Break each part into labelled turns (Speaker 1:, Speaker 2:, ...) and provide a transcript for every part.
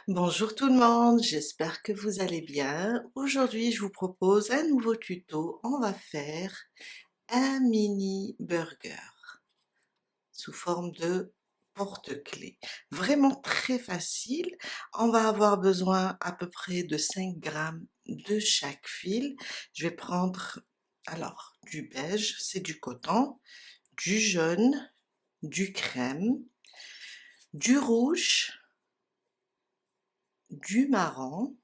Speaker 1: Bonjour tout le monde, j'espère que vous allez bien. Aujourd'hui, je vous propose un nouveau tuto. On va faire un mini burger sous forme de porte-clés. Vraiment très facile. On va avoir besoin à peu près de 5 grammes de chaque fil. Je vais prendre alors du beige, c'est du coton, du jaune, du crème, du rouge, du marron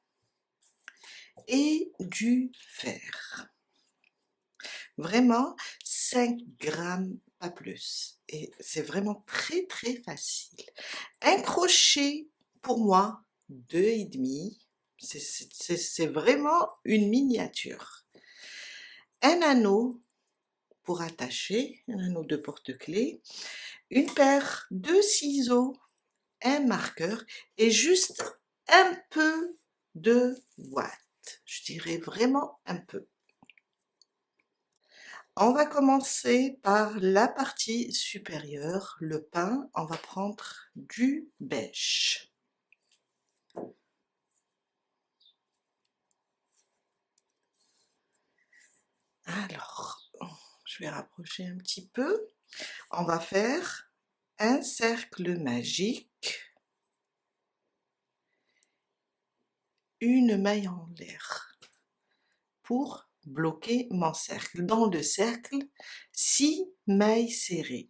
Speaker 1: et du vert. Vraiment 5 grammes, pas plus. Et c'est vraiment très très facile. Un crochet, pour moi, 2,5. C'est vraiment une miniature. Un anneau pour attacher, un anneau de porte-clés, une paire de ciseaux, un marqueur et juste un peu de ouate. Je dirais vraiment un peu. On va commencer par la partie supérieure, le pain. On va prendre du beige. Alors, je vais rapprocher un petit peu. On va faire un cercle magique, une maille en l'air pour bloquer mon cercle. Dans le cercle, 6 mailles serrées.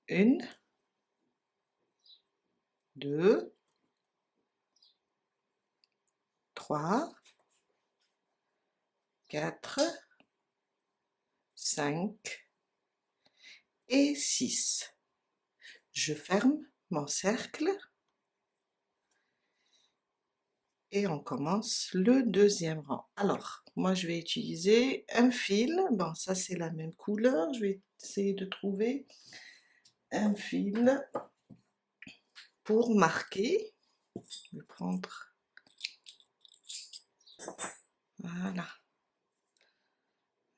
Speaker 1: 1, 2, 3, 4, 5 et 6. Je ferme mon cercle et on commence le deuxième rang. Alors, moi je vais utiliser un fil. Bon, ça c'est la même couleur. Je vais essayer de trouver un fil pour marquer. Je vais prendre, voilà,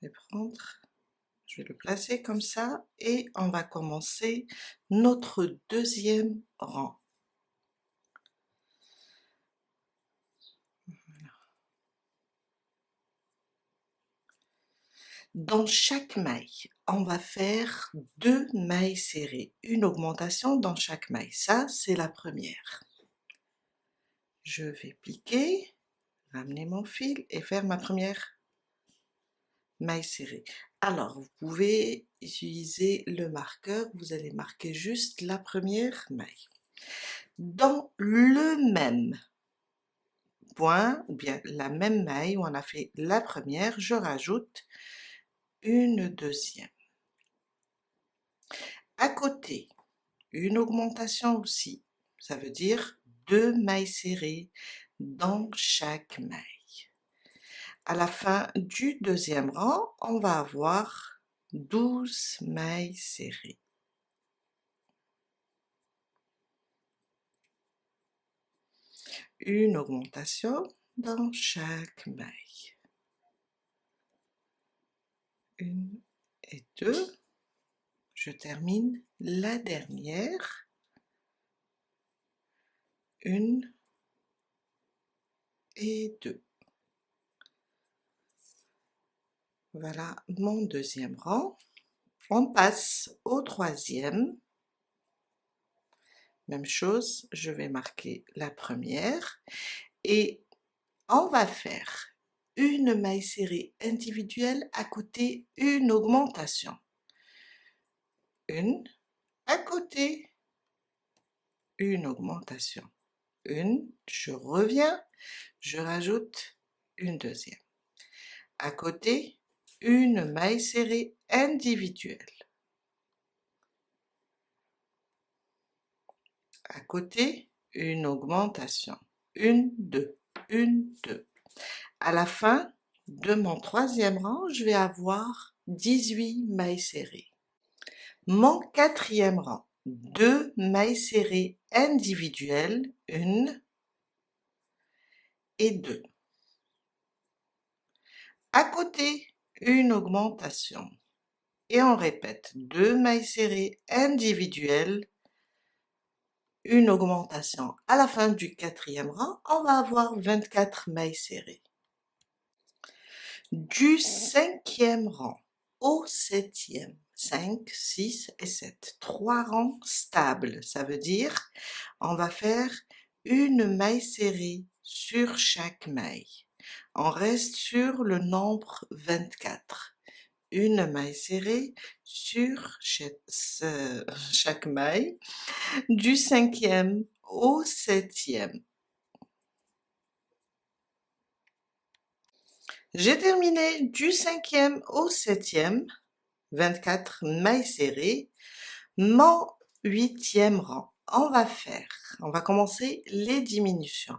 Speaker 1: je vais le placer comme ça et on va commencer notre deuxième rang. Dans chaque maille, on va faire 2 mailles serrées, une augmentation dans chaque maille. Ça, c'est la première. Je vais piquer, ramener mon fil et faire ma première maille serrée. Alors, vous pouvez utiliser le marqueur, vous allez marquer juste la première maille. Dans le même point, ou bien la même maille où on a fait la première, je rajoute une deuxième. À côté, une augmentation aussi, ça veut dire 2 mailles serrées dans chaque maille. À la fin du deuxième rang, on va avoir 12 mailles serrées. Une augmentation dans chaque maille. 1 et 2. Je termine la dernière. 1 et 2. Voilà mon deuxième rang. On passe au troisième. Même chose, je vais marquer la première et on va faire une maille serrée individuelle à côté, une augmentation. Une, à côté, une augmentation. Une, je reviens, je rajoute une deuxième. À côté, une maille serrée individuelle. À côté, une augmentation. Une, deux, une, deux. À la fin de mon troisième rang, je vais avoir 18 mailles serrées. Mon quatrième rang, 2 mailles serrées individuelles, 1 et 2. À côté, une augmentation. Et on répète 2 mailles serrées individuelles, une augmentation à la fin du 4e rang, on va avoir 24 mailles serrées. Du 5e rang au 7e, 5, 6 et 7, 3 rangs stables, ça veut dire on va faire une maille serrée sur chaque maille. On reste sur le nombre 24. Une maille serrée sur chaque maille du 5e au 7e. J'ai terminé du 5e au 7e, 24 mailles serrées, mon 8e rang. On va commencer les diminutions.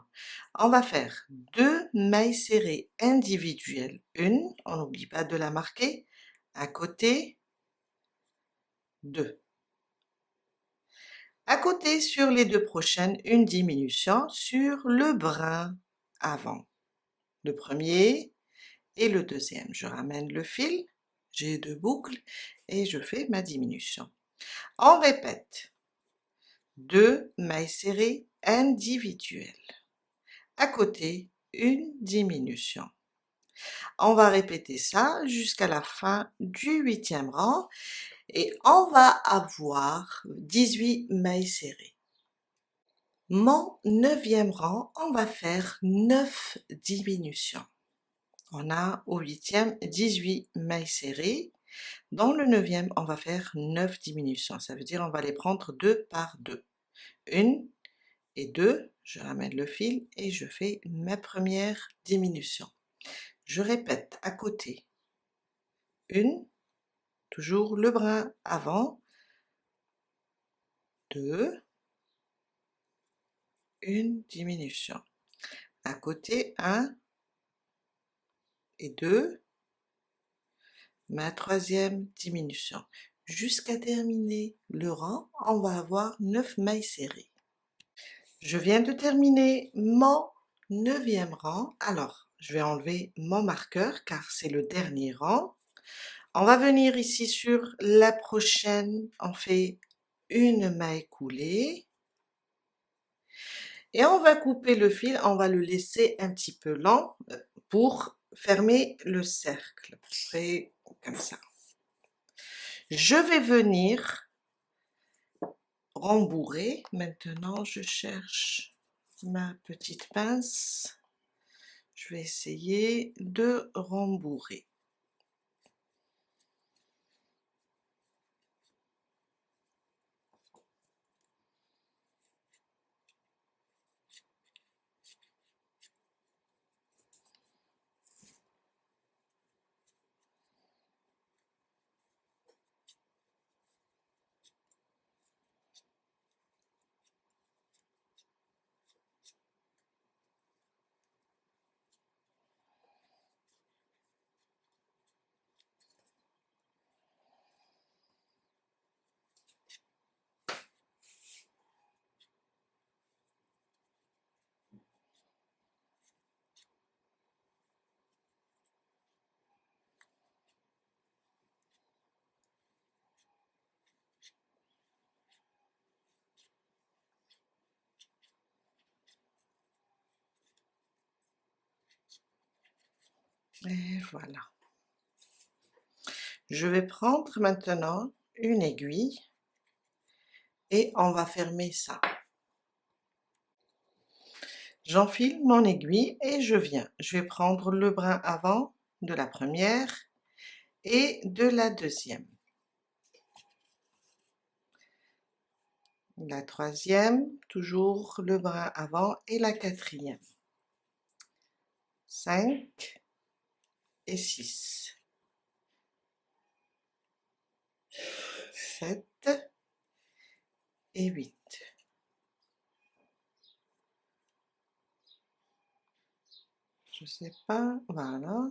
Speaker 1: On va faire 2 mailles serrées individuelles, une, on n'oublie pas de la marquer, à côté, 2. À côté, sur les 2 prochaines, une diminution sur le brin avant. Le premier et le deuxième. Je ramène le fil, j'ai 2 boucles et je fais ma diminution. On répète. 2 mailles serrées individuelles. À côté, une diminution. On va répéter ça jusqu'à la fin du 8e rang et on va avoir 18 mailles serrées. Mon 9e rang, on va faire 9 diminutions. On a au 8e 18 mailles serrées. Dans le 9e, on va faire 9 diminutions. Ça veut dire on va les prendre 2 par 2. Une et 2, je ramène le fil et je fais ma première diminution. Je répète à côté. Une, toujours le brin avant. 2, une diminution. À côté, 1 et 2, ma troisième diminution. Jusqu'à terminer le rang, on va avoir 9 mailles serrées. Je viens de terminer mon 9e rang. Alors, je vais enlever mon marqueur car c'est le dernier rang. On va venir ici sur la prochaine, on fait une maille coulée. Et on va couper le fil, on va le laisser un petit peu lent pour fermer le cercle. Après, comme ça. Je vais venir rembourrer. Maintenant, je cherche ma petite pince. Je vais essayer de rembourrer. Et voilà. Je vais prendre maintenant une aiguille et on va fermer ça. J'enfile mon aiguille et je viens. Je vais prendre le brin avant de la première et de la deuxième. La troisième, toujours le brin avant et la quatrième. 5 et 6. 7 et 8. Je sais pas, voilà.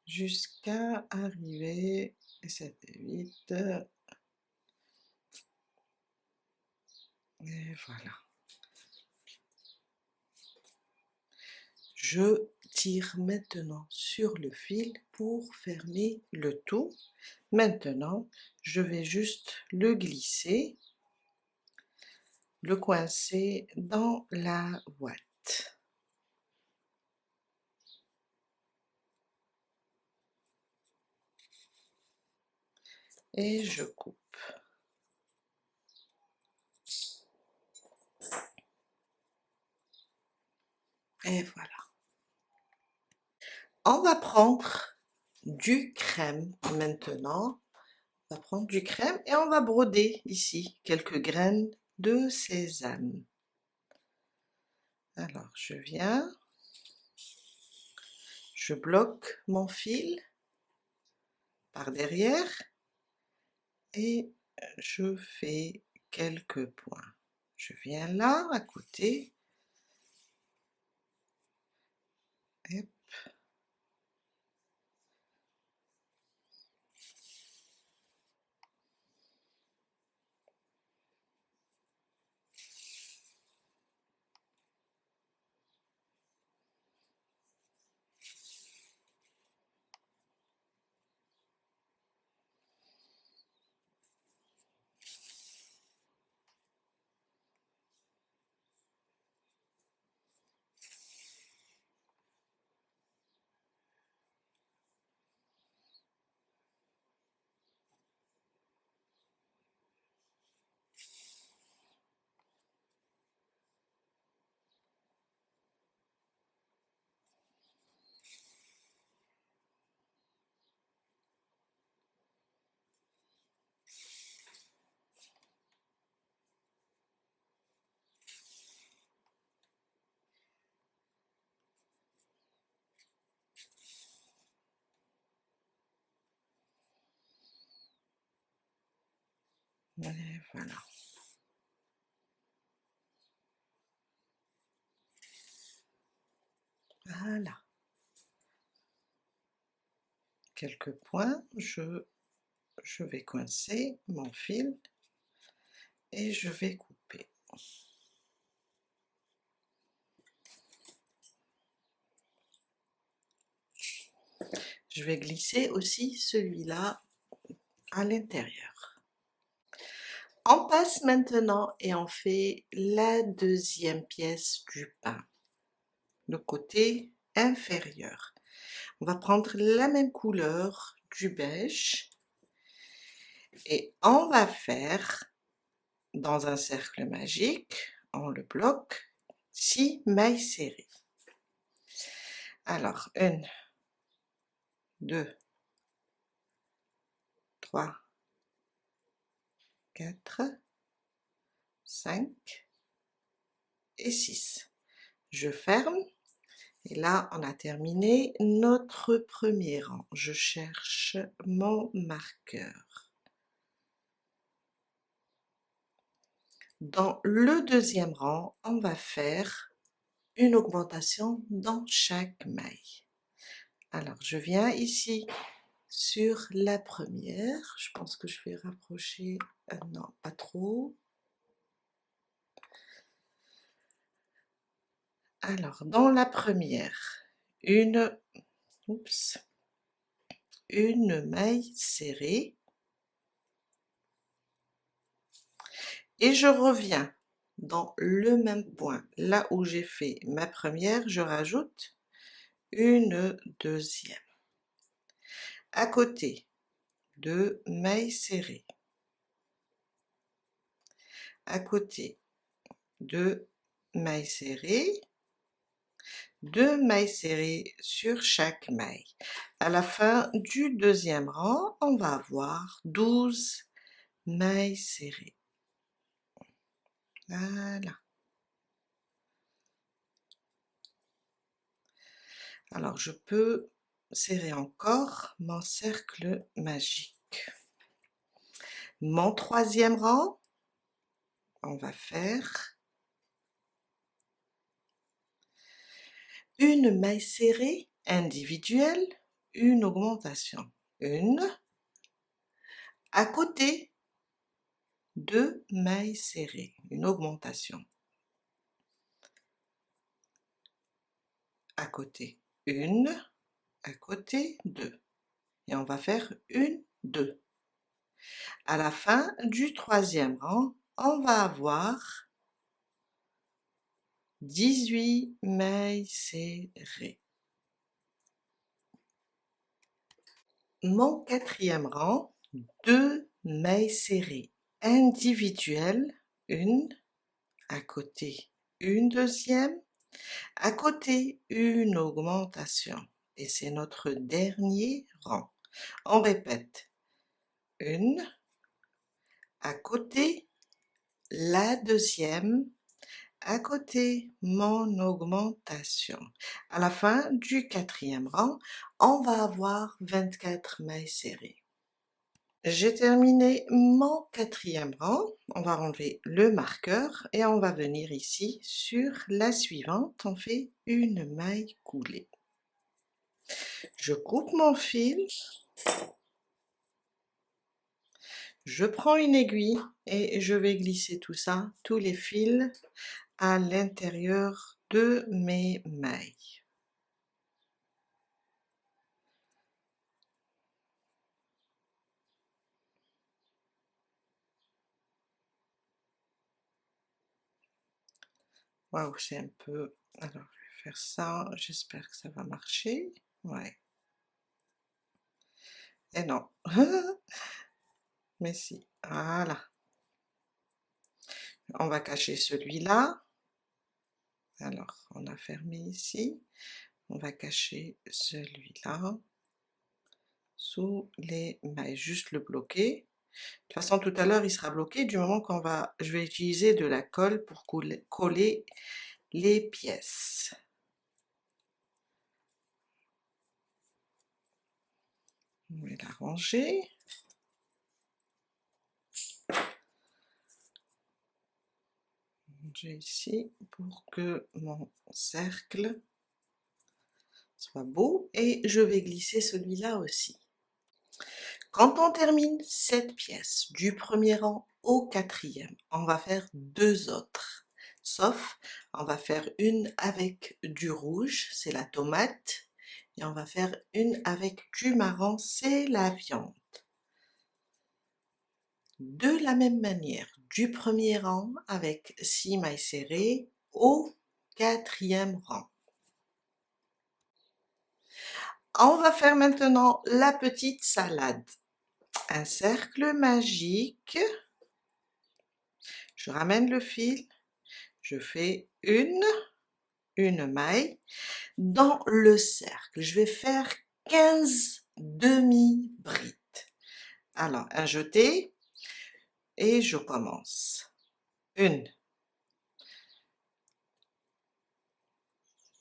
Speaker 1: Jusqu'à arriver 7 et 8. Et voilà. Je tire maintenant sur le fil pour fermer le tout. Maintenant, je vais juste le glisser le coincer dans la boîte. Et je coupe. Et voilà. On va prendre du crème maintenant. On va prendre du crème et on va broder ici quelques graines de sésame. Alors, je viens, je bloque mon fil par derrière et je fais quelques points. Je viens là, à côté. Et voilà. Voilà. Quelques points, je vais coincer mon fil et je vais couper. Je vais glisser aussi celui-là à l'intérieur. On passe maintenant et on fait la deuxième pièce du pain, le côté inférieur. On va prendre la même couleur du beige et on va faire dans un cercle magique, on le bloque, 6 mailles serrées. Alors, 1, 2, 3, 4, 5 et 6. Je ferme et là on a terminé notre premier rang. Je cherche mon marqueur. Dans le deuxième rang, on va faire une augmentation dans chaque maille. Alors je viens ici sur la première, je pense que je vais rapprocher, non pas trop. Alors dans la première, une maille serrée et je reviens dans le même point, là où j'ai fait ma première, je rajoute une deuxième. À côté, 2 mailles serrées. À côté, 2 mailles serrées, 2 mailles serrées sur chaque maille. À la fin du deuxième rang, on va avoir 12 mailles serrées. Voilà. Alors je peux serrer encore mon cercle magique. Mon troisième rang, on va faire une maille serrée individuelle, une augmentation. Une, à côté, 2 mailles serrées, une augmentation. À côté, une, à côté, 2. Et on va faire une, 2. À la fin du troisième rang, on va avoir 18 mailles serrées. Mon quatrième rang, 2 mailles serrées individuelles, une, à côté une deuxième, à côté une augmentation. Et c'est notre dernier rang. On répète, une, à côté la deuxième, à côté mon augmentation. À la fin du quatrième rang, on va avoir 24 mailles serrées. J'ai terminé mon quatrième rang. On va enlever le marqueur et on va venir ici sur la suivante. On fait une maille coulée. Je coupe mon fil. Je prends une aiguille et je vais glisser tout ça, tous les fils, à l'intérieur de mes mailles. Waouh, c'est un peu... Alors, je vais faire ça, j'espère que ça va marcher. Ouais. Et non. Mais si, voilà. On va cacher celui-là. Alors, on a fermé ici. On va cacher celui-là sous les mailles, juste le bloquer. De toute façon, tout à l'heure, il sera bloqué du moment je vais utiliser de la colle pour coller les pièces. On va la ranger. Ranger ici pour que mon cercle soit beau. Et je vais glisser celui-là aussi. Quand on termine cette pièce du premier rang au quatrième, on va faire deux autres. Sauf, on va faire une avec du rouge, c'est la tomate, et on va faire une avec du marron, c'est la viande. De la même manière, du premier rang avec 6 mailles serrées au quatrième rang. On va faire maintenant la petite salade. Un cercle magique. Je ramène le fil. Je fais une maille dans le cercle. Je vais faire 15 demi-brides. Alors, un jeté et je commence. 1,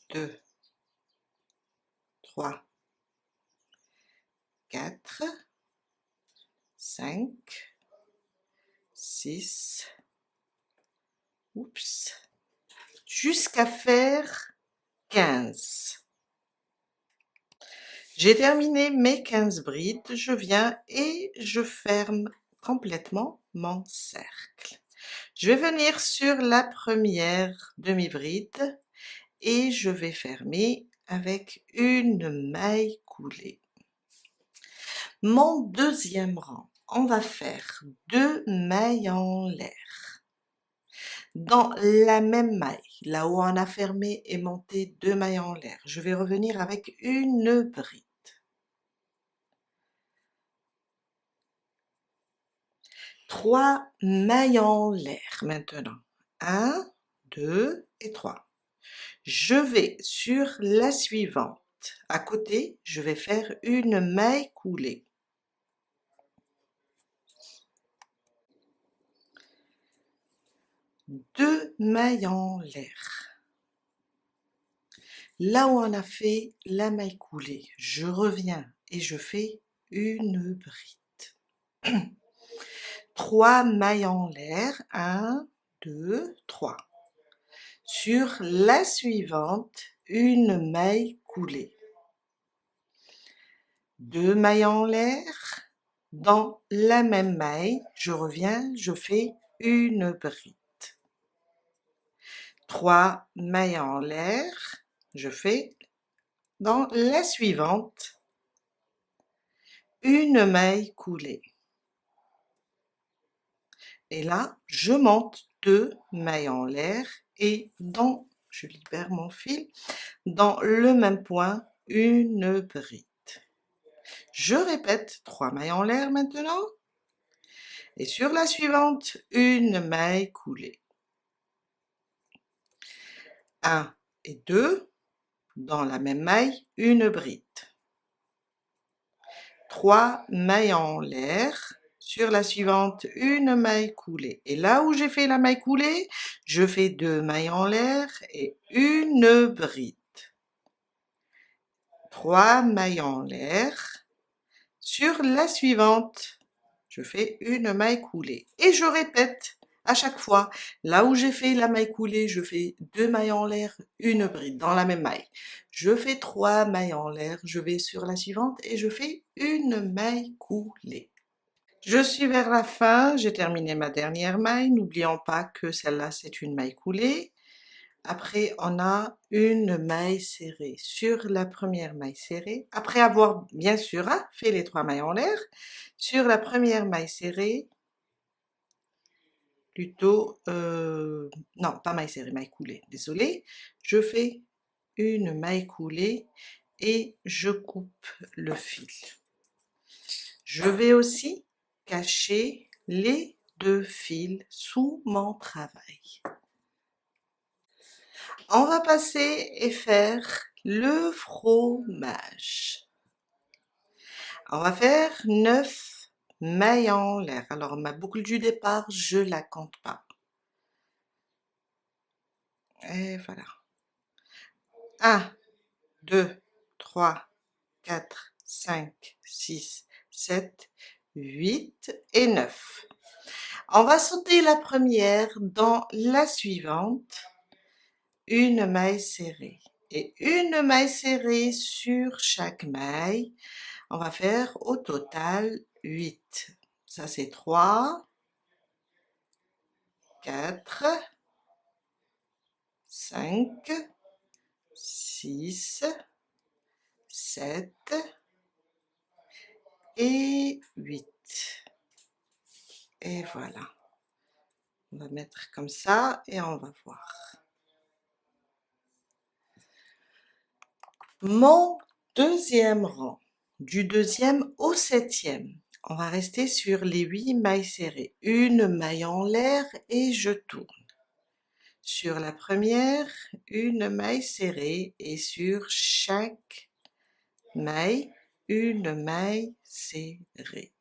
Speaker 1: 2, 3, 4, 5, 6, oups, jusqu'à faire 15. J'ai terminé mes 15 brides, je viens et je ferme complètement mon cercle. Je vais venir sur la première demi-bride et je vais fermer avec une maille coulée. Mon deuxième rang, on va faire 2 mailles en l'air. Dans la même maille, là où on a fermé et monté 2 mailles en l'air, je vais revenir avec une bride. 3 mailles en l'air maintenant. 1, 2 et 3. Je vais sur la suivante. À côté, je vais faire une maille coulée. 2 mailles en l'air. Là où on a fait la maille coulée, je reviens et je fais une bride. 3 mailles en l'air, 1, 2, 3. Sur la suivante, une maille coulée. 2 mailles en l'air, dans la même maille, je reviens, je fais une bride. 3 mailles en l'air, je fais dans la suivante une maille coulée. Et là, je monte 2 mailles en l'air et dans je libère mon fil, dans le même point, une bride. Je répète, 3 mailles en l'air maintenant, et sur la suivante, une maille coulée. 1 et 2, dans la même maille, une bride. 3 mailles en l'air, sur la suivante, une maille coulée. Et là où j'ai fait la maille coulée, je fais 2 mailles en l'air et une bride. 3 mailles en l'air, sur la suivante, je fais une maille coulée. Et je répète à chaque fois, là où j'ai fait la maille coulée, je fais 2 mailles en l'air, une bride dans la même maille. Je fais 3 mailles en l'air, je vais sur la suivante et je fais une maille coulée. Je suis vers la fin, j'ai terminé ma dernière maille. N'oublions pas que celle-là, c'est une maille coulée. Après, on a une maille serrée sur la première maille serrée. Après avoir, bien sûr, fait les 3 mailles en l'air, sur la première maille serrée, plutôt, non, pas maille serrée, maille coulée, désolé, je fais une maille coulée et je coupe le fil. Je vais aussi cacher les 2 fils sous mon travail. On va passer et faire le fromage. On va faire 9 mailles en l'air. Alors ma boucle du départ, je la compte pas. Et voilà. 1, 2, 3, 4, 5, 6, 7, 8 et 9. On va sauter la première dans la suivante, une maille serrée. Et une maille serrée sur chaque maille, on va faire au total 8. Ça c'est 3, 4, 5, 6, 7 et 8. Et voilà. On va mettre comme ça et on va voir. Mon deuxième rang, du 2e au 7e, on va rester sur les 8 mailles serrées. Une maille en l'air et je tourne. Sur la première, une maille serrée et sur chaque maille, une maille serrée.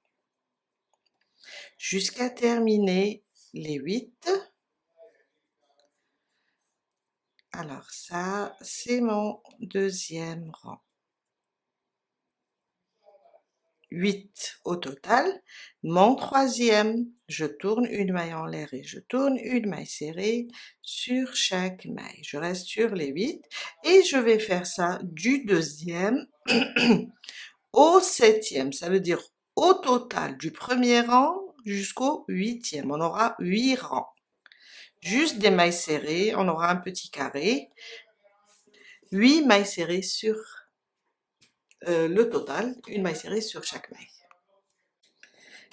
Speaker 1: Jusqu'à terminer les 8. Alors ça, c'est mon deuxième rang. 8 au total. Mon troisième, je tourne une maille en l'air et je tourne une maille serrée sur chaque maille. Je reste sur les 8 et je vais faire ça du 2e au 7e. Ça veut dire au total du premier rang jusqu'au 8e. On aura 8 rangs. Juste des mailles serrées, on aura un petit carré. 8 mailles serrées sur le total, une maille serrée sur chaque maille.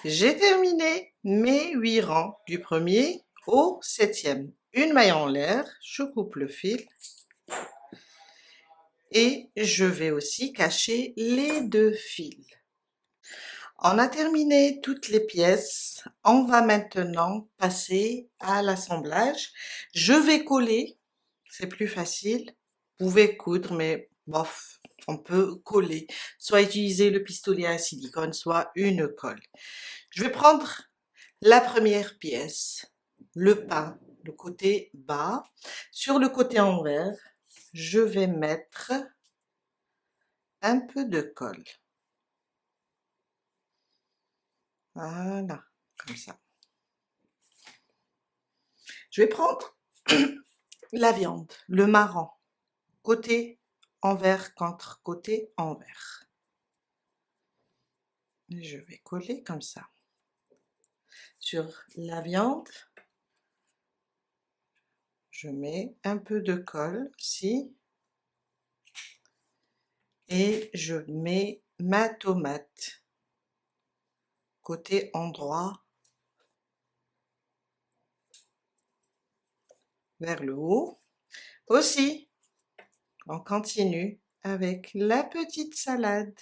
Speaker 1: J'ai terminé mes 8 rangs du premier au 7e. Une maille en l'air, je coupe le fil et je vais aussi cacher les 2 fils. On a terminé toutes les pièces. On va maintenant passer à l'assemblage. Je vais coller, c'est plus facile. Vous pouvez coudre, mais bof, on peut coller. Soit utiliser le pistolet à silicone, soit une colle. Je vais prendre la première pièce, le pain, le côté bas. Sur le côté envers, je vais mettre un peu de colle. Voilà, comme ça. Je vais prendre la viande, le marron, côté envers contre côté envers. Je vais coller comme ça. Sur la viande, je mets un peu de colle ici et je mets ma tomate côté endroit vers le haut. Aussi, on continue avec la petite salade.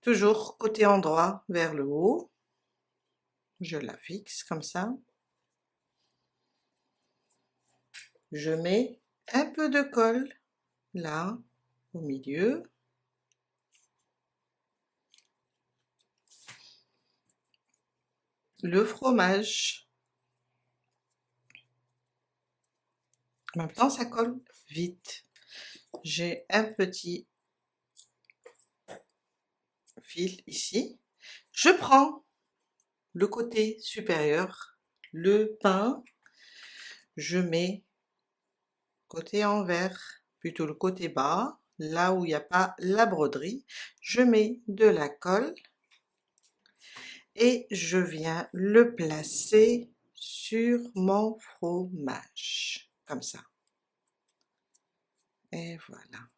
Speaker 1: Toujours côté endroit vers le haut. Je la fixe comme ça. Je mets un peu de colle là, au milieu. Le fromage. En même temps, ça colle vite. J'ai un petit fil ici. Je prends le côté supérieur, le pain, je mets côté envers, plutôt le côté bas, là où il n'y a pas la broderie, je mets de la colle et je viens le placer sur mon fromage, comme ça. Et voilà.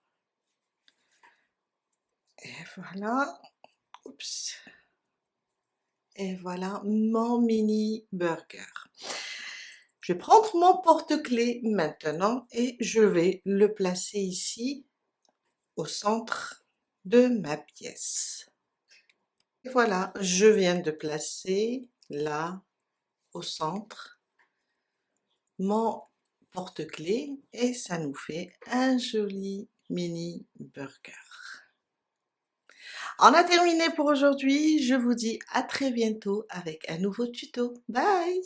Speaker 1: Et voilà. Oups. Et voilà mon mini burger. Je vais prendre mon porte-clés maintenant et je vais le placer ici au centre de ma pièce. Et voilà, je viens de placer là au centre mon porte-clés et ça nous fait un joli mini burger. On a terminé pour aujourd'hui, je vous dis à très bientôt avec un nouveau tuto. Bye!